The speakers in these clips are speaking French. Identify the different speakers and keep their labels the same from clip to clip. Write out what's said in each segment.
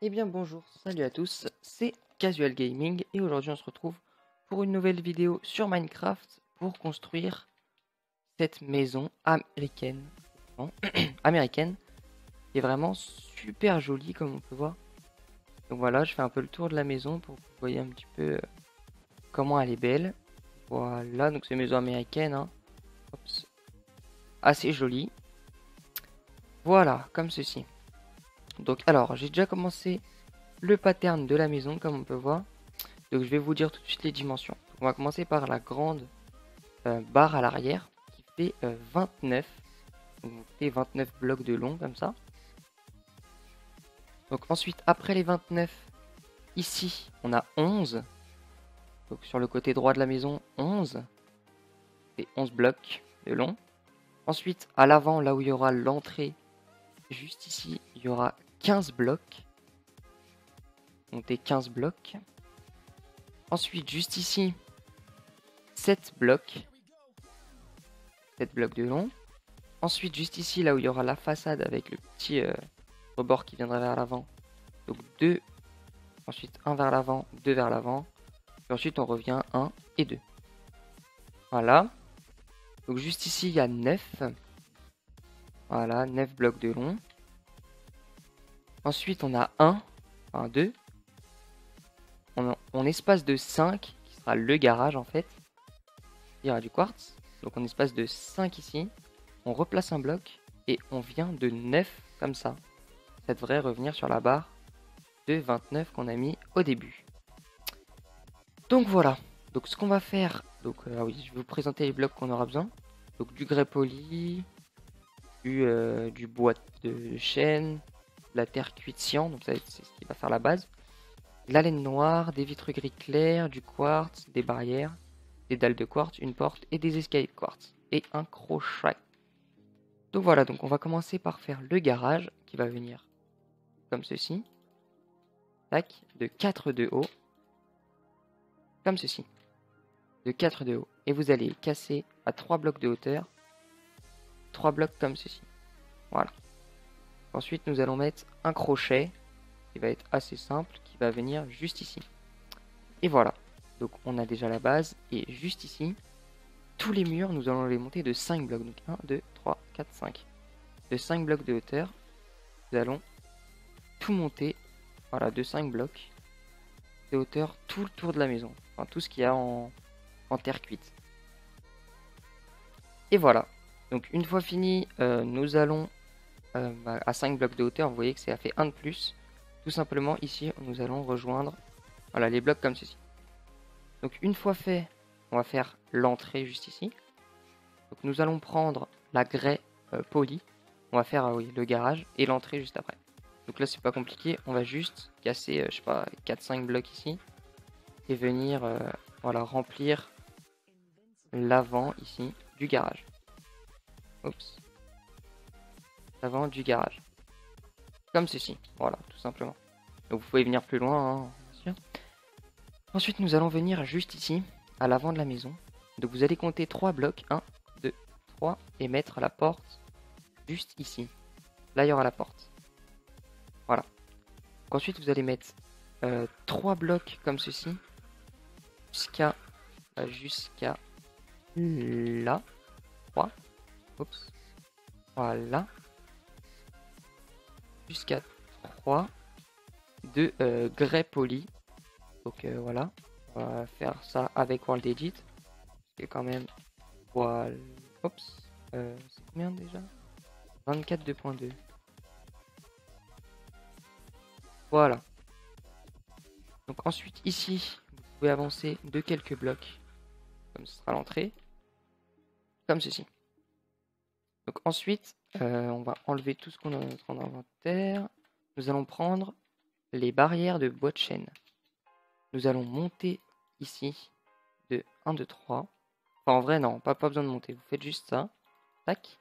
Speaker 1: Eh bien bonjour, salut à tous, c'est Casual Gaming et aujourd'hui on se retrouve pour une nouvelle vidéo sur Minecraft pour construire cette maison américaine. Non, américaine, qui est vraiment super jolie comme on peut voir. Donc voilà, je fais un peu le tour de la maison pour que vous voyez un petit peu comment elle est belle. Voilà, donc c'est une maison américaine, hein. Oups. Assez jolie. Voilà, comme ceci. Donc alors, j'ai déjà commencé le pattern de la maison comme on peut voir. Donc je vais vous dire tout de suite les dimensions. Donc, on va commencer par la grande barre à l'arrière qui fait 29. Donc vous fait 29 blocs de long comme ça. Donc ensuite après les 29, ici on a 11. Donc sur le côté droit de la maison 11. Et 11 blocs de long. Ensuite à l'avant là où il y aura l'entrée, juste ici il y aura 15 blocs. Monter 15 blocs. Ensuite juste ici 7 blocs. 7 blocs de long. Ensuite, juste ici, là où il y aura la façade avec le petit rebord qui viendra vers l'avant. Donc 2, ensuite 1 vers l'avant, 2 vers l'avant. Puis ensuite, on revient 1 et 2. Voilà. Donc juste ici, il y a 9. Voilà, 9 blocs de long. Ensuite, on a 1, enfin 2. On espace de 5, qui sera le garage en fait. Il y aura du quartz. Donc on espace de 5 ici. On replace un bloc et on vient de 9 comme ça. Ça devrait revenir sur la barre de 29 qu'on a mis au début. Donc voilà. Donc ce qu'on va faire, donc ah oui, je vais vous présenter les blocs qu'on aura besoin. Donc du grès poli, du bois de chêne, de la terre cuite cyan, donc ça c'est ce qui va faire la base. De la laine noire, des vitres gris clair, du quartz, des barrières, des dalles de quartz, une porte et des escaliers de quartz. Et un crochet. Donc voilà, donc on va commencer par faire le garage qui va venir comme ceci. Tac, de 4 de haut. Comme ceci. De 4 de haut. Et vous allez casser à 3 blocs de hauteur. 3 blocs comme ceci. Voilà. Ensuite, nous allons mettre un crochet qui va être assez simple, qui va venir juste ici. Et voilà. Donc on a déjà la base. Et juste ici, tous les murs, nous allons les monter de 5 blocs. Donc 1, 2, 3, 4, 5. De 5 blocs de hauteur, nous allons tout monter. Voilà, de 5 blocs de hauteur tout le tour de la maison. Enfin, tout ce qu'il y a en terre cuite. Et voilà. Donc une fois fini, nous allons à 5 blocs de hauteur. Vous voyez que ça fait 1 de plus. Tout simplement ici, nous allons rejoindre voilà, les blocs comme ceci. Donc une fois fait, on va faire l'entrée juste ici. Donc nous allons prendre la grès polie. On va faire oui, le garage et l'entrée juste après. Donc là c'est pas compliqué, on va juste casser je sais pas 4-5 blocs ici et venir voilà, remplir l'avant ici du garage. Oups. L'avant du garage. Comme ceci, voilà, tout simplement. Donc vous pouvez venir plus loin, hein, bien sûr. Ensuite, nous allons venir juste ici, à l'avant de la maison. Donc vous allez compter 3 blocs, 1, 2, 3, et mettre la porte juste ici. Là, il y aura la porte. Voilà. Donc, ensuite, vous allez mettre 3 blocs comme ceci, jusqu'à là. 3. Oups. Voilà. Jusqu'à 3 de grès poli. Donc voilà. On va faire ça avec World Edit. C'est quand même... Voilà. Oups. C'est combien déjà? 24 2.2. Voilà. Donc ensuite ici, vous pouvez avancer de quelques blocs. Comme ce sera l'entrée. Comme ceci. Donc ensuite, on va enlever tout ce qu'on a dans notre inventaire. Nous allons prendre les barrières de bois de chêne. Nous allons monter ici de 1, 2, 3. Enfin en vrai non, pas besoin de monter. Vous faites juste ça. Tac.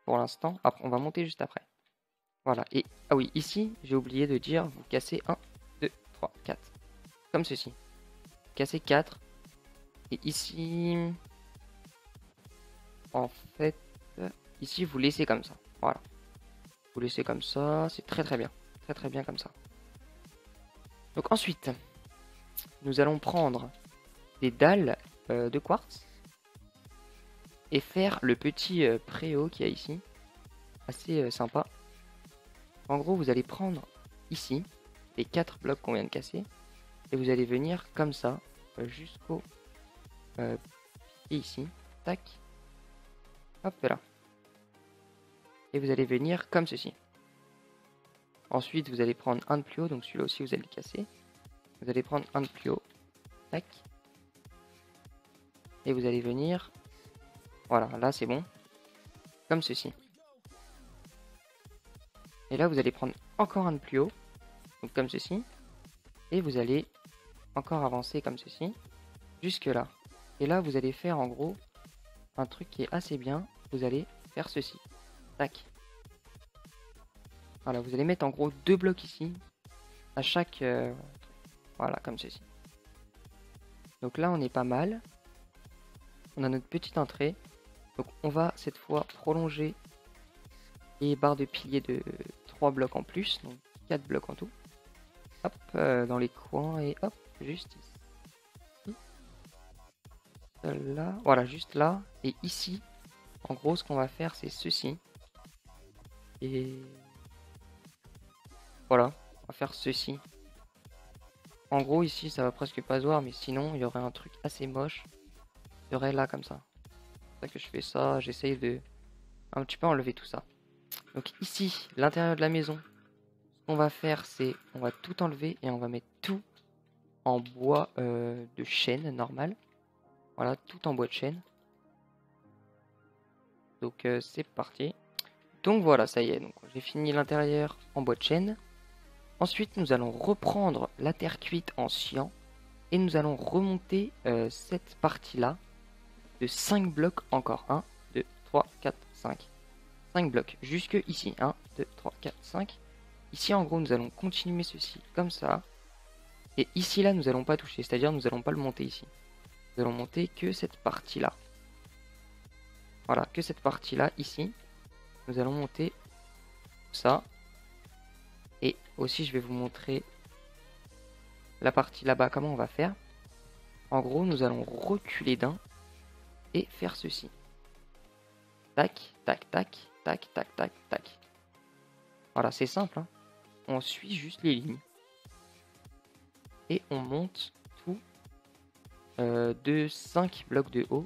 Speaker 1: Pour l'instant. Après, on va monter juste après. Voilà. Et ah oui, ici, j'ai oublié de dire, vous cassez 1, 2, 3, 4. Comme ceci. Cassez 4. Et ici, en fait, ici, vous laissez comme ça. Voilà. Vous laissez comme ça. C'est très très bien. Très très bien comme ça. Donc ensuite, nous allons prendre des dalles de quartz et faire le petit préau qu'il y a ici, assez sympa. En gros, vous allez prendre ici les 4 blocs qu'on vient de casser et vous allez venir comme ça jusqu'au pied ici, tac, hop là. Et vous allez venir comme ceci. Ensuite, vous allez prendre un de plus haut, donc celui-là aussi vous allez le casser. Vous allez prendre un de plus haut, tac. Et vous allez venir, voilà, là c'est bon, comme ceci. Et là vous allez prendre encore un de plus haut, donc comme ceci. Et vous allez encore avancer comme ceci, jusque là. Et là vous allez faire en gros un truc qui est assez bien. Vous allez faire ceci, tac. Voilà, vous allez mettre en gros 2 blocs ici, à chaque... voilà, comme ceci. Donc là on est pas mal. On a notre petite entrée. Donc on va cette fois prolonger les barres de piliers de 3 blocs en plus, donc 4 blocs en tout. Hop, dans les coins et hop, juste ici. Là, voilà, juste là. Et ici, en gros, ce qu'on va faire, c'est ceci. Et voilà, on va faire ceci. En gros, ici, ça va presque pas se voir, mais sinon, il y aurait un truc assez moche. Il y aurait là, comme ça. C'est pour ça que je fais ça. J'essaye de un petit peu enlever tout ça. Donc ici, l'intérieur de la maison, ce qu'on va faire, c'est on va tout enlever et on va mettre tout en bois de chêne normal. Voilà, tout en bois de chêne. Donc c'est parti. Donc voilà, ça y est. Donc j'ai fini l'intérieur en bois de chêne. Ensuite, nous allons reprendre la terre cuite en cyan et nous allons remonter cette partie-là de 5 blocs encore. 1, 2, 3, 4, 5. 5 blocs jusque ici. 1, 2, 3, 4, 5. Ici, en gros, nous allons continuer ceci comme ça. Et ici, là, nous allons pas toucher. C'est-à-dire, nous allons pas le monter ici. Nous allons monter que cette partie-là. Voilà, que cette partie-là, ici. Nous allons monter ça. Et aussi, je vais vous montrer la partie là-bas, comment on va faire. En gros, nous allons reculer d'un et faire ceci. Tac, tac, tac, tac, tac, tac, tac. Voilà, c'est simple, hein. On suit juste les lignes. Et on monte tout de 5 blocs de haut.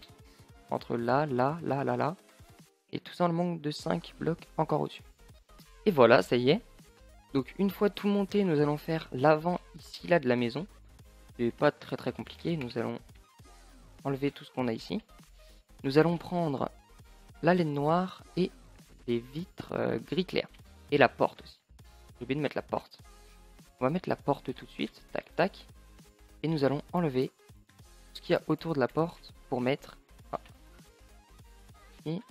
Speaker 1: Entre là, là, là, là, là. Et tout ça, le manque de 5 blocs encore au-dessus. Et voilà, ça y est. Donc une fois tout monté, nous allons faire l'avant ici, là, de la maison. C'est pas très très compliqué. Nous allons enlever tout ce qu'on a ici. Nous allons prendre la laine noire et les vitres gris clair. Et la porte aussi. J'ai oublié de mettre la porte. On va mettre la porte tout de suite. Tac, tac. Et nous allons enlever ce qu'il y a autour de la porte pour mettre... ici,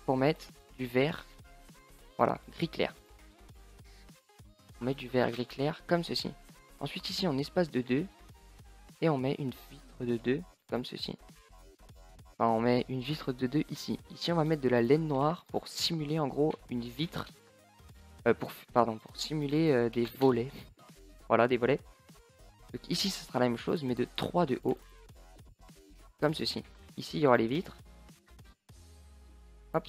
Speaker 1: pour mettre du vert. Voilà, gris clair. On met du vert gris clair comme ceci. Ensuite ici on espace de 2. Et on met une vitre de 2 comme ceci. Enfin, on met une vitre de 2 ici. Ici on va mettre de la laine noire pour simuler en gros une vitre. Pour simuler des volets. Voilà, des volets. Donc ici ce sera la même chose mais de 3 de haut. Comme ceci. Ici il y aura les vitres. Hop.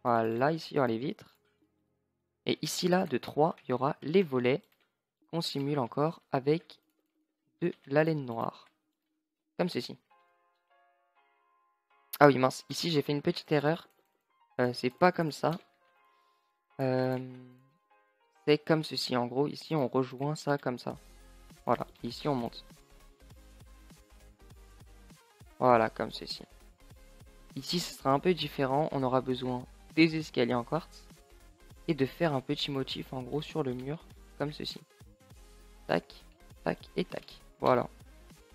Speaker 1: Voilà, ici il y aura les vitres. Et ici là de 3 il y aura les volets qu'on simule encore avec de la laine noire. Comme ceci. Ah oui mince, ici j'ai fait une petite erreur. C'est pas comme ça. C'est comme ceci en gros. Ici on rejoint ça comme ça. Voilà, ici on monte. Voilà, comme ceci. Ici ce sera un peu différent. On aura besoin des escaliers en quartz. Et de faire un petit motif en gros sur le mur. Comme ceci. Tac, tac et tac. Voilà.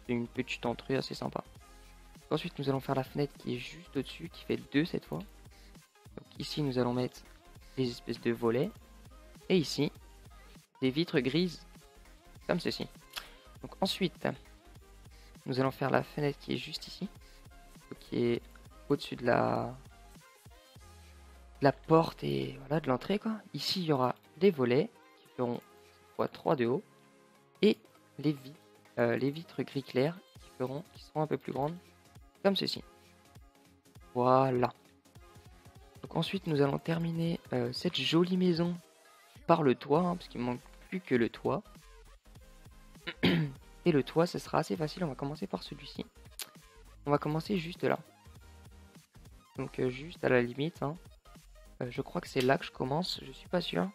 Speaker 1: C'est une petite entrée assez sympa. Ensuite nous allons faire la fenêtre qui est juste au-dessus. Qui fait 2 cette fois. Donc ici nous allons mettre des espèces de volets. Et ici, des vitres grises, comme ceci. Donc ensuite, nous allons faire la fenêtre qui est juste ici, qui est au-dessus de la porte et voilà de l'entrée quoi. Ici, il y aura des volets qui feront 3 de haut. et les vitres gris clair qui seront un peu plus grandes, comme ceci. Voilà. Donc ensuite, nous allons terminer cette jolie maison par le toit, hein, parce qu'il ne manque plus que le toit. Et le toit, ce sera assez facile. On va commencer par celui-ci. On va commencer juste là. Donc juste à la limite. Hein. Je crois que c'est là que je commence. Je suis pas sûr.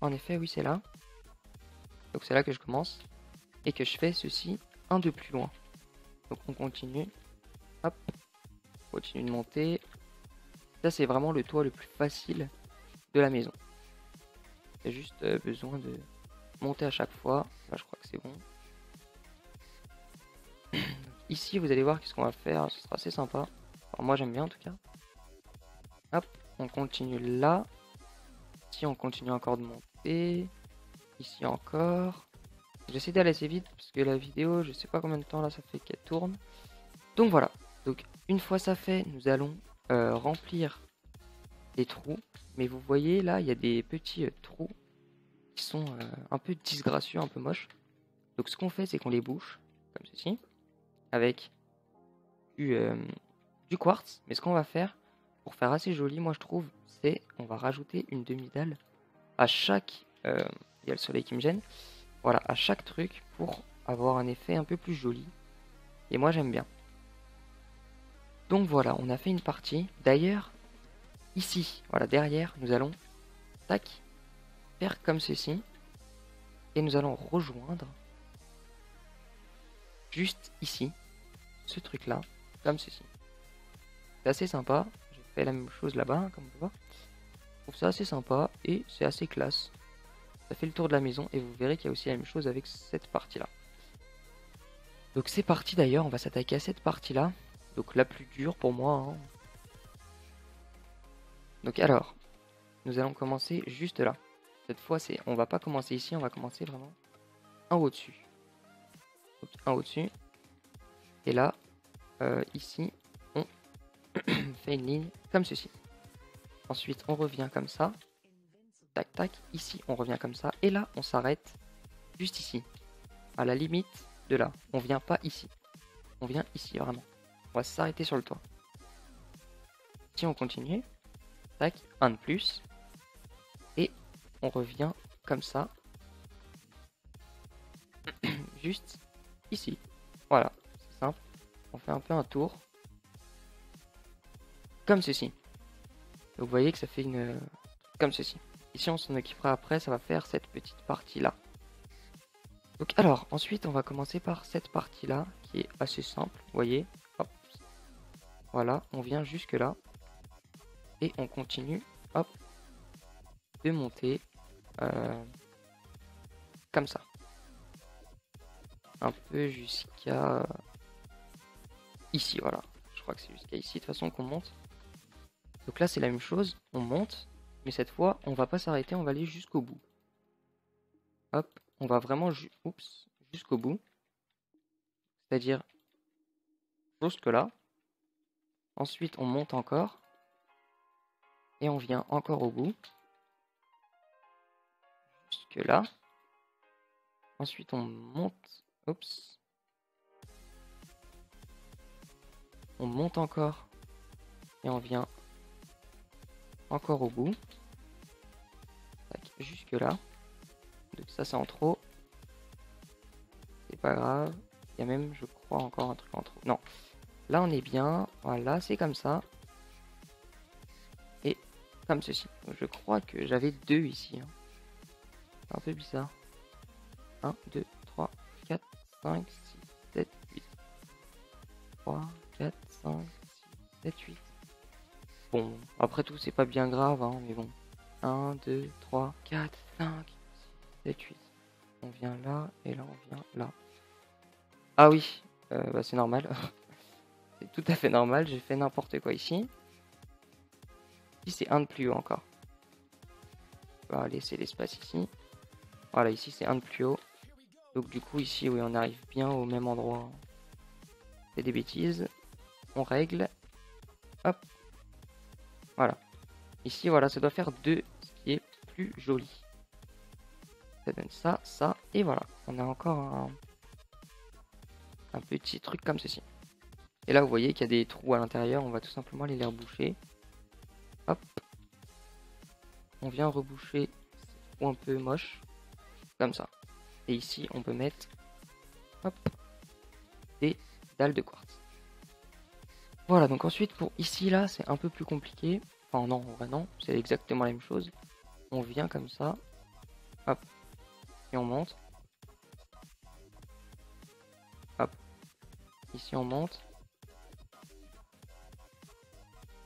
Speaker 1: En effet, oui, c'est là. Donc c'est là que je commence. Et que je fais ceci un de plus loin. Donc on continue. Hop. On continue de monter. Ça, c'est vraiment le toit le plus facile de la maison. Il y a juste besoin de monter à chaque fois. Là, je crois que c'est bon. Ici, vous allez voir qu'est-ce qu'on va faire. Ce sera assez sympa. Enfin, moi, j'aime bien en tout cas. Hop, on continue là. Ici, on continue encore de monter. Ici encore. J'essaie d'aller assez vite parce que la vidéo, je sais pas combien de temps là ça fait qu'elle tourne. Donc voilà. Donc une fois ça fait, nous allons remplir les trous. Mais vous voyez là, il y a des petits trous qui sont un peu disgracieux, un peu moches. Donc ce qu'on fait, c'est qu'on les bouche comme ceci avec du quartz. Mais ce qu'on va faire pour faire assez joli, moi je trouve, c'est on va rajouter une demi-dalle à chaque. Il y a le soleil qui me gêne. Voilà, à chaque truc pour avoir un effet un peu plus joli. Et moi j'aime bien. Donc voilà, on a fait une partie. D'ailleurs, ici, voilà, derrière, nous allons tac, faire comme ceci. Et nous allons rejoindre juste ici, ce truc là, comme ceci. C'est assez sympa. J'ai fait la même chose là-bas, hein, comme on peut voir. Je trouve ça assez sympa et c'est assez classe. Ça fait le tour de la maison et vous verrez qu'il y a aussi la même chose avec cette partie là. Donc c'est parti d'ailleurs, on va s'attaquer à cette partie là. Donc la plus dure pour moi. Hein. Donc alors, nous allons commencer juste là. Cette fois, on va pas commencer ici, on va commencer vraiment un au-dessus. Donc un au-dessus. Et là, ici, on fait une ligne comme ceci. Ensuite, on revient comme ça. Tac, tac. Ici, on revient comme ça. Et là, on s'arrête juste ici. À la limite de là. On vient pas ici. On vient ici, vraiment. On va s'arrêter sur le toit. Si on continue, tac, un de plus. Et on revient comme ça. Juste ici. Voilà, c'est simple. On fait un peu un tour. Comme ceci. Donc vous voyez que ça fait une... comme ceci. Ici, on s'en occupera après, ça va faire cette petite partie-là. Donc alors, ensuite, on va commencer par cette partie-là, qui est assez simple, vous voyez. Hop. Voilà, on vient jusque là. Et on continue, hop, de monter comme ça. Un peu jusqu'à ici, voilà. Je crois que c'est jusqu'à ici, de toute façon, qu'on monte. Donc là, c'est la même chose, on monte, mais cette fois, on va pas s'arrêter, on va aller jusqu'au bout. Hop, on va vraiment jusqu'au bout. C'est-à-dire jusque là. Ensuite, on monte encore. Et on vient encore au bout. Jusque là. Ensuite, on monte. Oups. On monte encore. Et on vient encore au bout. Jusque là. Donc ça, c'est en trop. C'est pas grave. Il y a même, je crois, encore un truc en trop. Non. Là, on est bien. Voilà, c'est comme ça. Et comme ceci. Donc, je crois que j'avais deux ici. Hein. C'est un peu bizarre. 1, 2, 3, 4, 5, 6, 7, 8. 3, 4, 5, 6, 7, 8. Bon, après tout, c'est pas bien grave, hein, mais bon. 1, 2, 3, 4, 5, 6, 7, 8. On vient là, et là, on vient là. Ah oui, bah, c'est normal. C'est tout à fait normal, j'ai fait n'importe quoi ici. Ici, c'est un de plus haut encore. On va laisser l'espace ici. Voilà, ici, c'est un de plus haut. Donc du coup, ici, oui, on arrive bien au même endroit. C'est des bêtises. On règle. Hop. Voilà. Ici, voilà, ça doit faire 2, ce qui est plus joli. Ça donne ça, ça Et voilà, on a encore un petit truc comme ceci. Et là, vous voyez qu'il y a des trous à l'intérieur. On va tout simplement aller les reboucher. Hop. On vient reboucher ces trous un peu moches. Comme ça. Et ici, on peut mettre hop, des dalles de quartz. Voilà, donc ensuite, pour ici, là, c'est un peu plus compliqué. Enfin, non, en vrai, non. C'est exactement la même chose. On vient comme ça. Hop. Et on monte. Hop. Ici, on monte.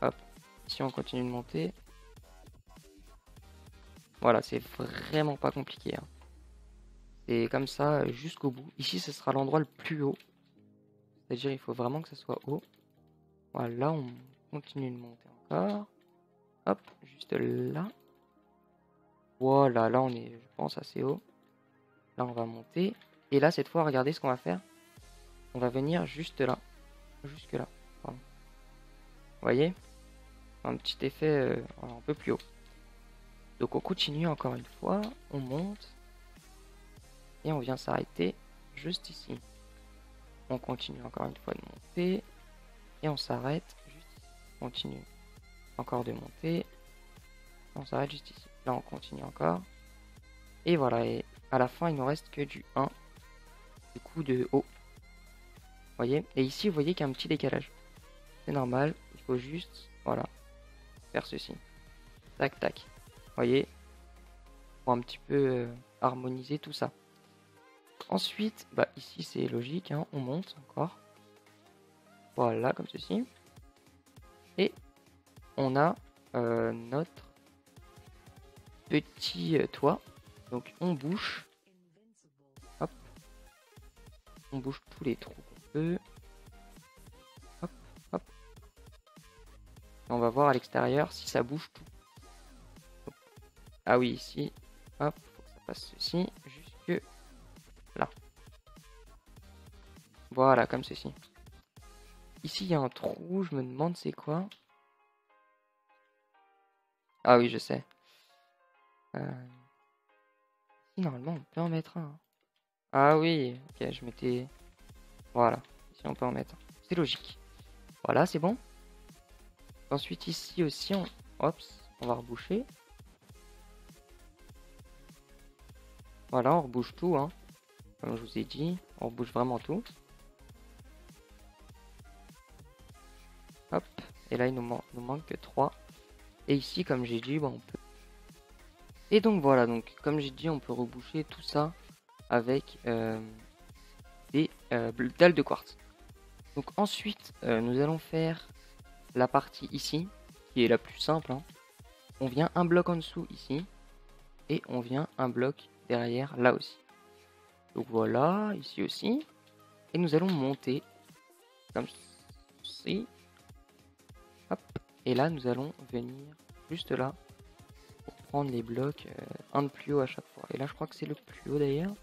Speaker 1: Hop. Ici, on continue de monter. Voilà, c'est vraiment pas compliqué. Hein. C'est comme ça jusqu'au bout. Ici, ce sera l'endroit le plus haut. C'est-à-dire, il faut vraiment que ça soit haut. Voilà, on continue de monter encore. Hop, juste là. Voilà, là, on est, je pense, assez haut. Là, on va monter. Et là, cette fois, regardez ce qu'on va faire. On va venir juste là. Jusque là. Pardon. Vous voyez? Un petit effet un peu plus haut. Donc, on continue encore une fois. On monte. Et on vient s'arrêter juste ici. On continue encore une fois de monter. Et on s'arrête juste ici. On continue encore de monter. On s'arrête juste ici. Là, on continue encore. Et voilà. Et à la fin, il ne nous reste que du 1. Du coup, de haut. Vous voyez? Et ici, vous voyez qu'il y a un petit décalage. C'est normal. Il faut juste, voilà, faire ceci. Tac, tac. Vous voyez? Pour un petit peu harmoniser tout ça. Ensuite, bah ici, c'est logique. Hein, on monte encore. Voilà, comme ceci. Et on a notre petit toit. Donc, on bouche. Hop. On bouge tous les trous qu'on peut. Hop, hop. Et on va voir à l'extérieur si ça bouge tout. Hop. Ah oui, ici. Hop, faut que ça passe ceci jusque là. Voilà, comme ceci. Ici, il y a un trou. Je me demande c'est quoi. Ah oui, je sais. Ici, normalement, on peut en mettre un. Ah oui, ok, je m'étais... Voilà, ici, on peut en mettre un. C'est logique. Voilà, c'est bon. Ensuite, ici aussi, on va reboucher. Voilà, on rebouche tout, hein. Comme je vous ai dit, on rebouche vraiment tout. Hop, et là, il nous manque que 3. Et ici, comme j'ai dit, bon, on peut... Et donc, voilà, donc, comme j'ai dit, on peut reboucher tout ça avec des dalles de quartz. Donc, ensuite, nous allons faire la partie ici, qui est la plus simple. Hein. On vient un bloc en dessous ici, et on vient un bloc derrière là aussi. Donc voilà, ici aussi. Et nous allons monter, comme ceci. Hop. Et là, nous allons venir juste là, pour prendre les blocs, un de plus haut à chaque fois. Et là, je crois que c'est le plus haut d'ailleurs.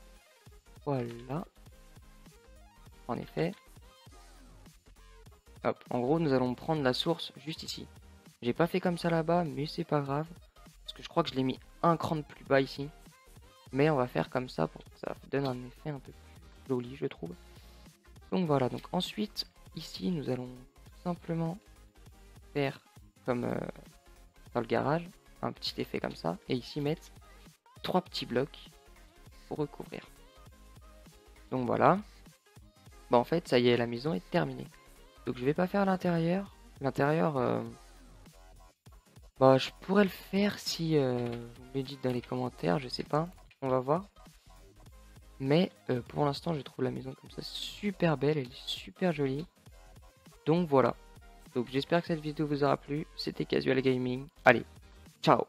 Speaker 1: Voilà. En effet. Hop. En gros, nous allons prendre la source juste ici. J'ai pas fait comme ça là-bas, mais c'est pas grave. Parce que je crois que je l'ai mis un cran de plus bas ici. Mais on va faire comme ça pour que ça donne un effet un peu plus joli, je trouve. Donc voilà, donc ensuite, ici, nous allons tout simplement faire comme dans le garage, un petit effet comme ça. Et ici, mettre 3 petits blocs pour recouvrir. Donc voilà. Bah en fait, ça y est, la maison est terminée. Donc je vais pas faire l'intérieur. L'intérieur... Bah, je pourrais le faire si vous me le dites dans les commentaires, je sais pas, on va voir. Mais pour l'instant, je trouve la maison comme ça super belle, elle est super jolie. Donc voilà. Donc j'espère que cette vidéo vous aura plu. C'était Casual Gaming. Allez, ciao!